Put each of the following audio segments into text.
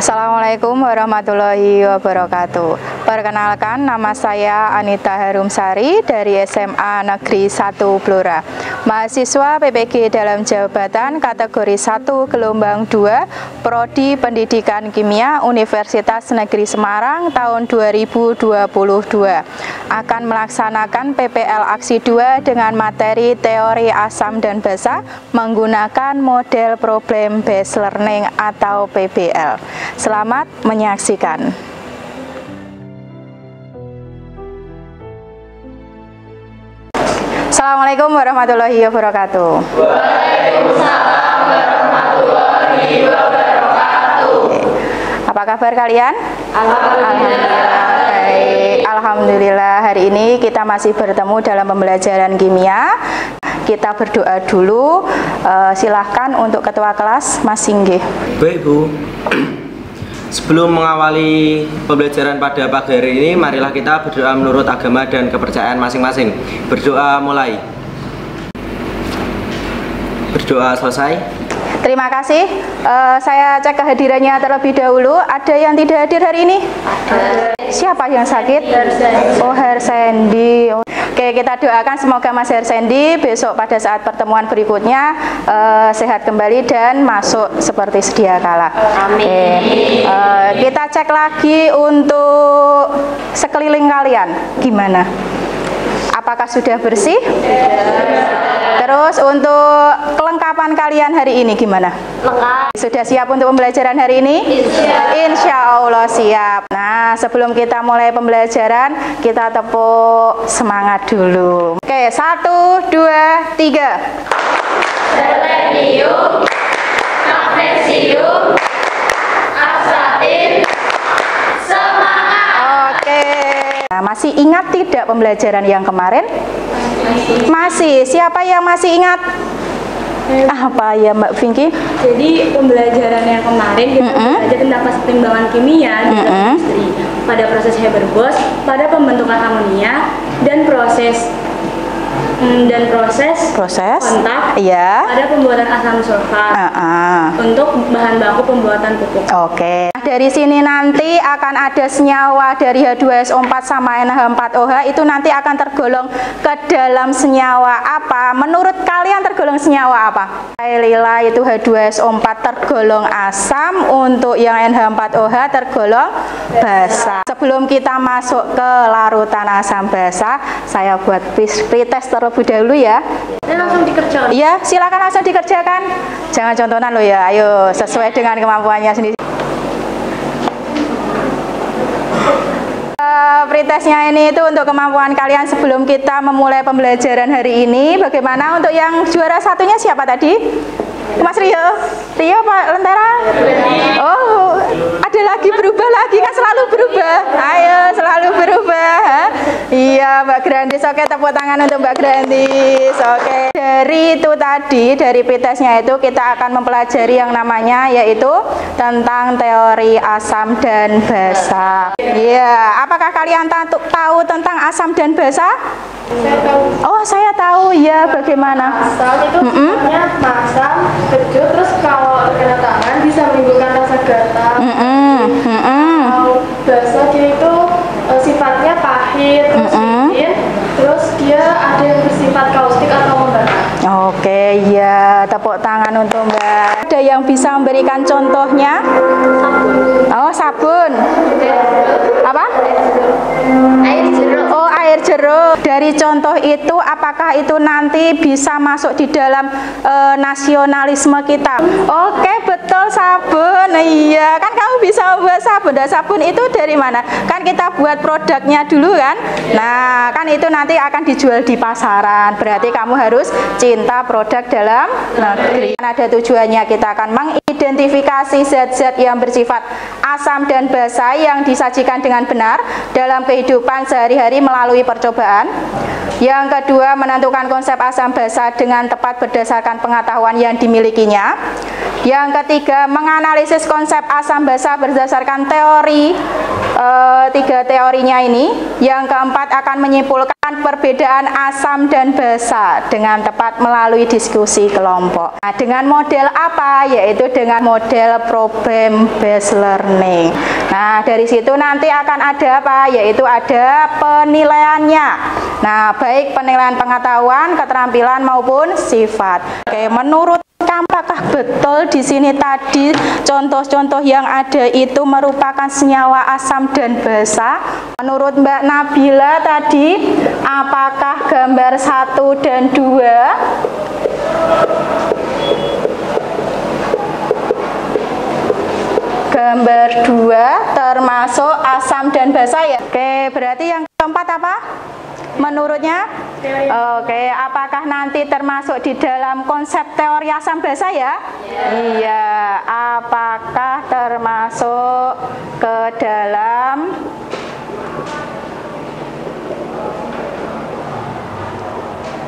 Assalamualaikum warahmatullahi wabarakatuh. Perkenalkan, nama saya Anita Harumsari dari SMA Negeri 1 Blora. Mahasiswa PPG dalam jabatan kategori 1 gelombang 2 Prodi Pendidikan Kimia Universitas Negeri Semarang tahun 2022. Akan melaksanakan PPL Aksi 2 dengan materi teori asam dan basa menggunakan model problem based learning atau PBL. Selamat menyaksikan. Assalamualaikum warahmatullahi wabarakatuh. Waalaikumsalam warahmatullahi wabarakatuh. Apa kabar kalian? Alhamdulillah. Baik, alhamdulillah. Hari ini kita masih bertemu dalam pembelajaran kimia. Kita berdoa dulu. Silahkan untuk ketua kelas, Mas Singgih. Baik Bu, sebelum mengawali pembelajaran pada pagi hari ini, marilah kita berdoa menurut agama dan kepercayaan masing-masing. Berdoa mulai. Berdoa selesai. Terima kasih. Saya cek kehadirannya terlebih dahulu. Ada yang tidak hadir hari ini? Ada. Siapa yang sakit? Oh, Hersendi. Oke, kita doakan semoga Mas Hersendi besok pada saat pertemuan berikutnya sehat kembali dan masuk seperti sedia kala. Amin. Kita cek lagi untuk sekeliling kalian. Gimana? Apakah sudah bersih? Terus untuk kelengkapan kalian hari ini gimana? Lengkap. Sudah siap untuk pembelajaran hari ini? Insya Allah siap. Nah, sebelum kita mulai pembelajaran, kita tepuk semangat dulu. Oke, 1, 2, 3. Selenium, magnesium, asatin, semangat. Oke. Nah, masih ingat tidak pembelajaran yang kemarin? Masih. Siapa yang masih ingat? Apa ya Mbak Vinky? Jadi pembelajaran yang kemarin kita belajar tentang keseimbangan kimia di dalam industri pada proses Haber-Bosch, pada pembentukan amonia dan proses kontak pada pembuatan asam sulfat untuk bahan baku pembuatan pupuk. Oke. Dari sini nanti akan ada senyawa dari H2SO4 sama NH4OH itu nanti akan tergolong ke dalam senyawa apa? Menurut kalian tergolong senyawa apa? Lila itu H2SO4 tergolong asam, untuk yang NH4OH tergolong basa. Sebelum kita masuk ke larutan asam basa, saya buat pretest terlebih dahulu ya. Ini langsung dikerjakan. Iya, silakan langsung dikerjakan. Jangan contohan lo ya. Ayo, sesuai dengan kemampuannya sendiri. Pretestnya ini itu untuk kemampuan kalian sebelum kita memulai pembelajaran hari ini. Bagaimana untuk yang juara satunya siapa tadi? Mas Rio? Rio Pak Lentera? Oh, ada lagi berubah lagi, kan selalu berubah. Ayo, selalu berubah. Iya, Mbak Grandis. Oke, tepuk tangan untuk Mbak Grandis. Oke. Dari itu tadi, dari pretestnya itu kita akan mempelajari yang namanya yaitu tentang teori asam dan basa. Iya, apakah kalian tahu tentang asam dan basa? Saya tahu. Oh, saya tahu ya. Bagaimana? Asam itu sifatnya masam, kecut, terus kalau terkena tangan bisa menimbulkan rasa gatal. Kalau basa dia itu sifatnya pahit, terus asin, terus dia ada yang bersifat kaustik atau membakar. Oke, ya, tepuk tangan untuk Mbak. Ada yang bisa memberikan contohnya? Sabun. Oh, sabun. Apa? Air jeruk. Oh, air jeruk. Dari contoh itu, apakah itu nanti bisa masuk di dalam nasionalisme kita? Oke, betul, sabun. Iya, kan kamu bisa membuat sabun. Dan sabun itu dari mana? Kan kita buat produknya dulu kan? Nah, kan itu nanti akan dijual di pasaran. Berarti kamu harus cinta produk dalam negeri. Ada tujuannya, kita akan mengidentifikasi zat-zat yang bersifat asam dan basa yang disajikan dengan benar dalam kehidupan sehari-hari melalui percobaan. Yang kedua, menentukan konsep asam basa dengan tepat berdasarkan pengetahuan yang dimilikinya. Yang ketiga, menganalisis konsep asam basa berdasarkan teori tiga teorinya ini. Yang keempat akan menyimpulkan perbedaan asam dan basa dengan tepat melalui diskusi kelompok. Nah, dengan model apa? Yaitu dengan model problem based learning. Nah, dari situ nanti akan ada apa? Yaitu ada penilaiannya. Nah, baik penilaian pengetahuan, keterampilan maupun sifat. Oke, menurut apakah betul di sini tadi contoh-contoh yang ada itu merupakan senyawa asam dan basa? Menurut Mbak Nabila tadi, apakah gambar 1 dan 2? Gambar 2 termasuk asam dan basa ya? Oke, berarti yang keempat apa? Menurutnya? Oke, apakah nanti termasuk di dalam konsep teori asam basa ya? Iya, apakah termasuk ke dalam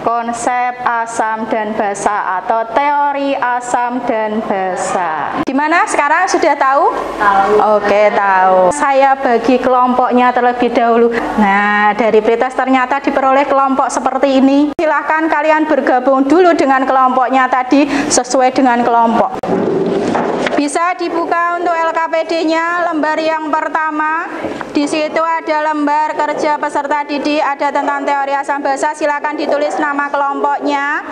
konsep asam dan basa atau teori asam dan basa? Gimana sekarang sudah tahu? Tahu. Oke, tahu. Saya bagi kelompoknya terlebih dahulu. Nah, dari pretest ternyata diperoleh kelompok seperti ini. Silahkan kalian bergabung dulu dengan kelompoknya tadi sesuai dengan kelompok. Bisa dibuka untuk LKPD-nya lembar yang pertama. Di situ ada lembar kerja peserta didik, ada tentang teori asam basa. Silakan ditulis nama kelompoknya.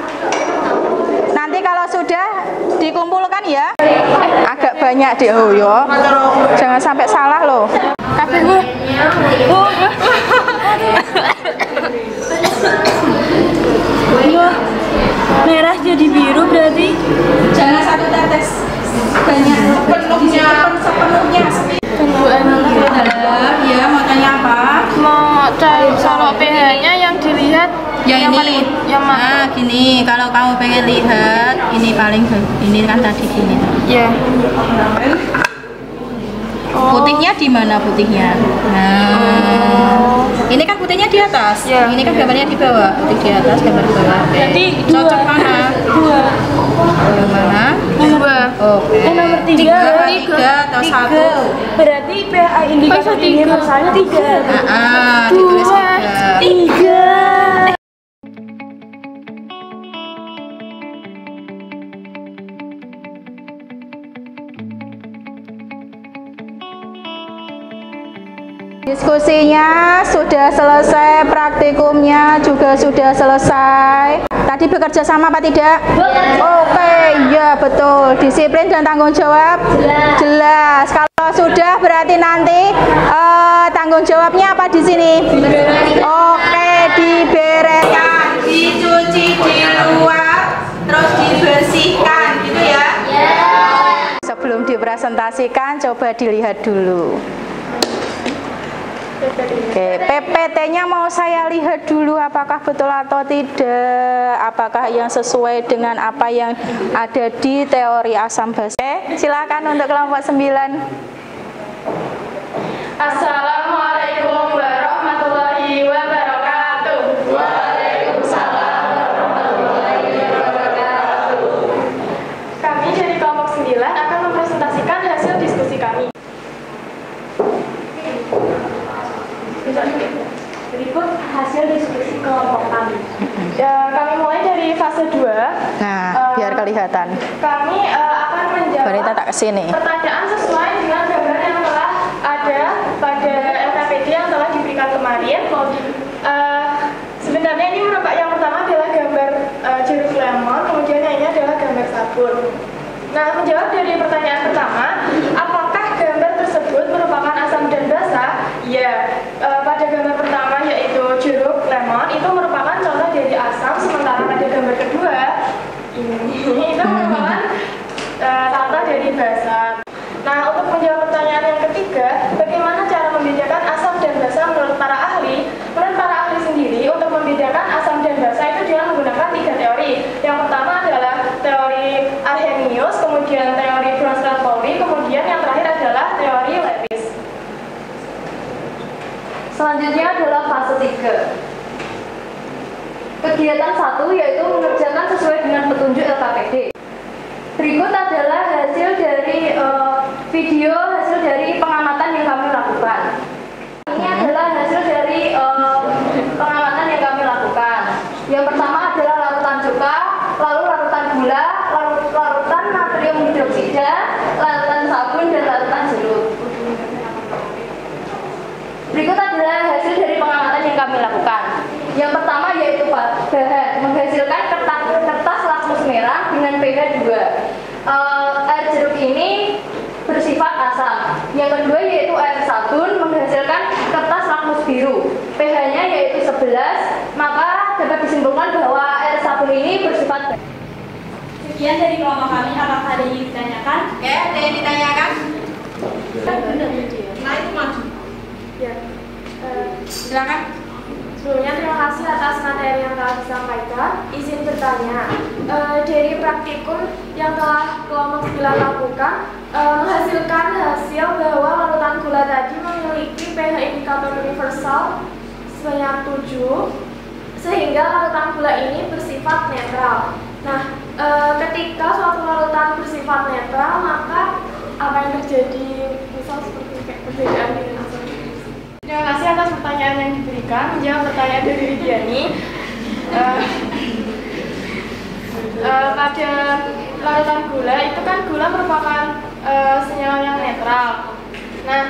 Nanti kalau sudah dikumpulkan ya. Agak banyak deh, oh ya. Jangan sampai salah loh. Merah jadi biru berarti? Jangan satu tetes. Banyak sepenuhnya. Ya, mau tanya apa? Mau cari kalau pH-nya yang dilihat Ya yang ini, yang mana? nah gini, kalau kamu pengen lihat, ini paling ini kan tadi gini. Ya. Putihnya di mana putihnya? Nah, ini kan putihnya di atas, Ya. ini kan gambarnya di bawah, putih di atas, gambar di bawah. Jadi Cocok mana? Yang mana? Dua. Oke. Nomor Tiga atau satu? Berarti pH indikator universalnya 3. Ditulis tiga. 3. Diskusinya sudah selesai, praktikumnya juga sudah selesai. Tadi bekerja sama apa tidak? Oke, ya betul. Disiplin dan tanggung jawab? Jelas. Kalau sudah berarti nanti tanggung jawabnya apa di sini? Oke, dibereskan, dicuci di luar, terus dibersihkan, gitu ya? Sebelum dipresentasikan, coba dilihat dulu. Oke, PPT-nya mau saya lihat dulu apakah betul atau tidak, apakah yang sesuai dengan apa yang ada di teori asam basa. Silakan untuk kelompok 9. Assalamualaikum warahmatullahi wabarakatuh. Waalaikumsalam warahmatullahi wabarakatuh. Kami dari kelompok 9 akan mempresentasikan hasil diskusi kami. Berikut hasil diskusi kelompok kami. Kami mulai dari fase 2. Nah, biar kelihatan. Kami akan menjawab Wanita tak kesini. pertanyaan sesuai dengan gambar yang telah ada pada LKPD yang telah diberikan kemarin. Sebenarnya ini merupakan yang pertama adalah gambar jeruk lemon, kemudian yang ini adalah gambar sabun. Nah, menjawab dari pertanyaan pertama, apakah gambar tersebut merupakan asam dan basa? Ya, pada gambar pertama yaitu jeruk lemon itu merupakan contoh dari asam, sementara pada gambar kedua ini itu merupakan contoh dari basa. Nah, untuk menjawab pertanyaan yang ketiga, bagaimana cara membedakan asam dan basa menurut para ahli? Menurut para ahli sendiri, untuk membedakan asam dan basa itu dia menggunakan 3 teori. Yang pertama adalah teori Arrhenius, kemudian teori Bronsted-Lowry, kemudian yang terakhir adalah teori Lewis. Selanjutnya adalah fase 3. Kegiatan 1 yaitu mengerjakan sesuai dengan petunjuk LKPD. Berikut adalah hasil dari video, hasil dari pengamatan yang kami lakukan. lalu larutan gula, larutan natrium hidroksida, larutan sabun, dan larutan jeruk. Berikut adalah hasil dari pengamatan yang kami lakukan. Yang pertama yaitu bahan menghasilkan kertas lakmus merah dengan pH 2. Air jeruk ini bersifat asam. Yang kedua yaitu air sabun menghasilkan kertas lakmus biru. pH-nya yaitu 11, maka dapat disimpulkan bahwa air sabun ini bersifat. Sekian dari kelompok kami, apakah ada yang ditanyakan? Oke, ada yang ditanyakan? Nah, itu maju. Ya. Silakan. Sebelumnya terima kasih atas materi yang telah disampaikan. Izin bertanya, dari praktikum yang telah kelompok 9 lakukan, menghasilkan hasil bahwa larutan gula tadi memiliki pH indikator universal sebanyak 7, sehingga larutan gula ini bersifat netral. Nah, ketika suatu larutan bersifat netral, maka apa yang terjadi? Misal seperti perbedaan dengan asam. Terima kasih atas pertanyaan yang diberikan. Menjawab pertanyaan dari Lidiani, pada larutan gula itu kan gula merupakan senyawa yang netral. Nah,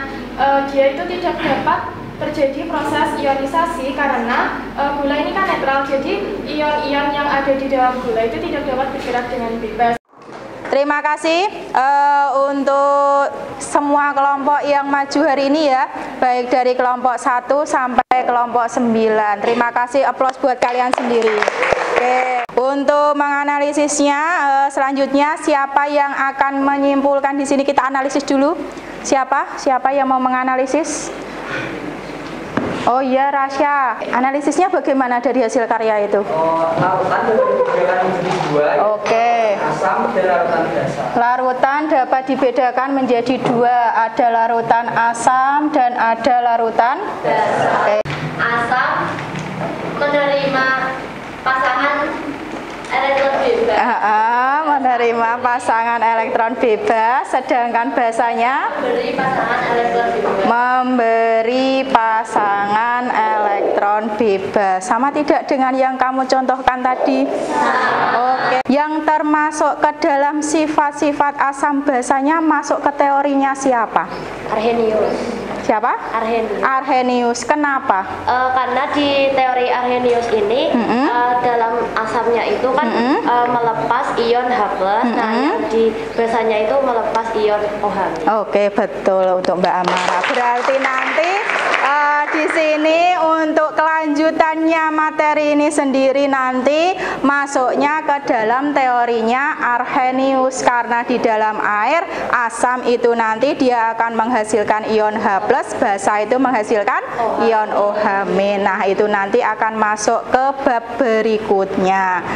dia itu tidak dapat terjadi proses ionisasi karena gula ini kan netral. Jadi ion-ion yang ada di dalam gula itu tidak dapat bergerak dengan bebas. Terima kasih untuk semua kelompok yang maju hari ini ya, baik dari kelompok 1 sampai kelompok 9. Terima kasih, aplaus buat kalian sendiri. Oke, untuk menganalisisnya selanjutnya siapa yang akan menyimpulkan di sini? Kita analisis dulu. Siapa yang mau menganalisis? Oh iya, Rasya. Analisisnya bagaimana dari hasil karya itu? Larutan dapat dibedakan menjadi 2. Oke. Asam dan larutan dasar. Larutan dapat dibedakan menjadi 2. Ada larutan asam dan ada larutan Dasar. Oke. Asam menerima pasangan elektron bebas. Menerima pasangan elektron bebas, sedangkan basanya Beri pasangan elektron bebas. memberi pasangan elektron bebas. Sama tidak dengan yang kamu contohkan tadi? Oke. Yang termasuk ke dalam sifat-sifat asam basanya masuk ke teorinya siapa? Arrhenius. Siapa? Arrhenius. Arrhenius. Kenapa? Karena di teori Arrhenius ini dalam asamnya itu kan melepas ion H+, nah yang di basanya itu melepas ion OH. Oke, betul untuk Mbak Amara. Berarti nanti di sini untuk kelanjutannya materi ini sendiri nanti masuknya ke dalam teorinya Arrhenius, karena di dalam air asam itu nanti dia akan menghasilkan ion H+, basa itu menghasilkan ion OH-. Nah, itu nanti akan masuk ke bab berikutnya.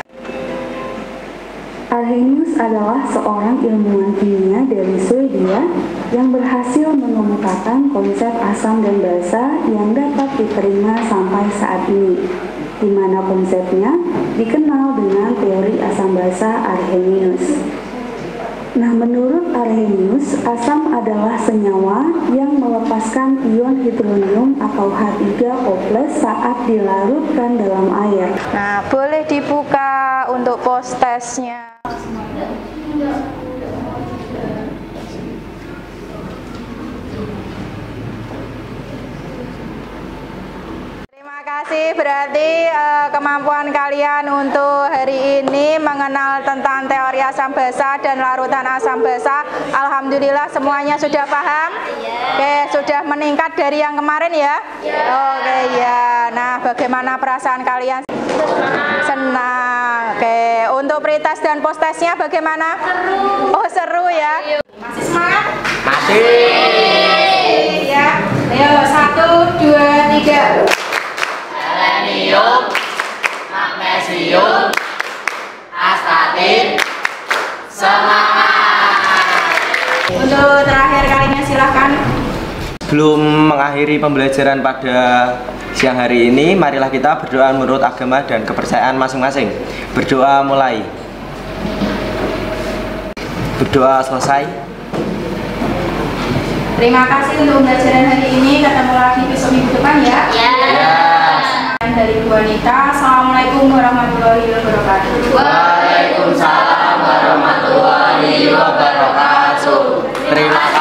Arrhenius adalah seorang ilmuwan kimia dari Swedia yang berhasil mengemukakan konsep asam dan basa yang dapat diterima sampai saat ini, di mana konsepnya dikenal dengan teori asam basa Arrhenius. Nah, menurut Arrhenius, asam adalah senyawa yang melepaskan ion hidronium atau H3O+ saat dilarutkan dalam air. Nah, boleh dibuka untuk post testnya. Terima kasih, berarti kemampuan kalian untuk hari ini mengenal tentang teori asam basa dan larutan asam basa, alhamdulillah semuanya sudah paham. Oke, sudah meningkat dari yang kemarin ya. Oke ya. Nah, bagaimana perasaan kalian? Senang. Oke, untuk pretest dan post testnya bagaimana? Seru. Oh, seru ya. Masih semangat? Masih. Ya. Ayo, 1, 2, 3. Selenium, magnesium, astatin, semangat. Untuk terakhir kalinya silahkan. Sebelum mengakhiri pembelajaran pada siang hari ini, marilah kita berdoa menurut agama dan kepercayaan masing-masing. Berdoa mulai. Berdoa selesai. Terima kasih untuk pembelajaran hari ini. Ketemu lagi besok minggu depan ya. Ya. dari Bu Anita. Assalamualaikum warahmatullahi wabarakatuh. Waalaikumsalam warahmatullahi wabarakatuh. Terima kasih.